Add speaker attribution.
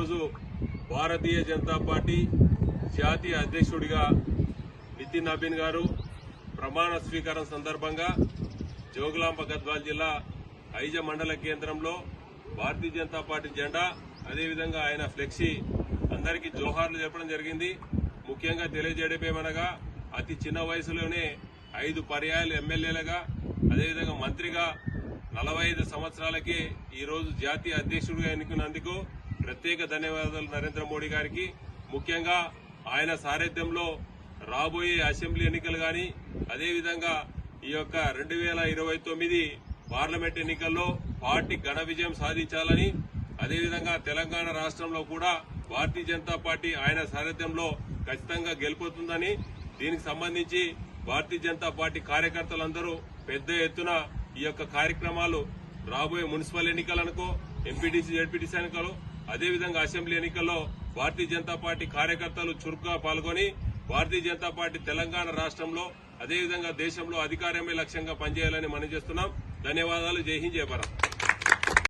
Speaker 1: ఈరోజు భారతీయ జనతా పార్టీ జాతీయ అధ్యక్షుడిగా నితిన్ నబీన్ గారు ప్రమాణ స్వీకారం సందర్భంగా జోగులాంబ గద్వాల్ జిల్లా ఐజ మండల కేంద్రంలో భారతీయ జనతా పార్టీ జెండా అదేవిధంగా ఆయన ఫ్లెక్సీ అందరికీ జోహార్లు చెప్పడం జరిగింది. ముఖ్యంగా తెలియజేయడమేమనగా అతి చిన్న వయసులోనే 5 పర్యాయాలు ఎమ్మెల్యేలుగా అదేవిధంగా మంత్రిగా 45 సంవత్సరాలకే ఈరోజు జాతీయ అధ్యక్షుడిగా ఎన్నుకున్నందుకు ప్రత్యేక ధన్యవాదాలు నరేంద్ర మోడీ గారికి. ముఖ్యంగా ఆయన సారథ్యంలో రాబోయే అసెంబ్లీ ఎన్నికలు గాని అదేవిధంగా ఈ యొక్క 2029 పార్లమెంట్ ఎన్నికల్లో పార్టీ ఘన విజయం సాధించాలని అదేవిధంగా తెలంగాణ రాష్ట్రంలో కూడా భారతీయ జనతా పార్టీ ఆయన సారథ్యంలో ఖచ్చితంగా గెలుపొందుతుందని దీనికి సంబంధించి భారతీయ జనతా పార్టీ కార్యకర్తలందరూ పెద్ద ఎత్తున ఈ యొక్క కార్యక్రమాలు రాబోయే మున్సిపల్ ఎన్నికలనుకో ఎంపీటీసీ జెడ్పీటీసీ ఎన్నికలు అదేవిధంగా అసెంబ్లీ ఎన్నికల్లో భారతీయ జనతా పార్టీ కార్యకర్తలు చురుకుగా పాల్గొని భారతీయ జనతా పార్టీ తెలంగాణ రాష్ట్రంలో అదేవిధంగా దేశంలో అధికారమే లక్ష్యంగా పనిచేయాలని మనం చేస్తున్నాం. ధన్యవాదాలు. జై హింద్, జై భారత్.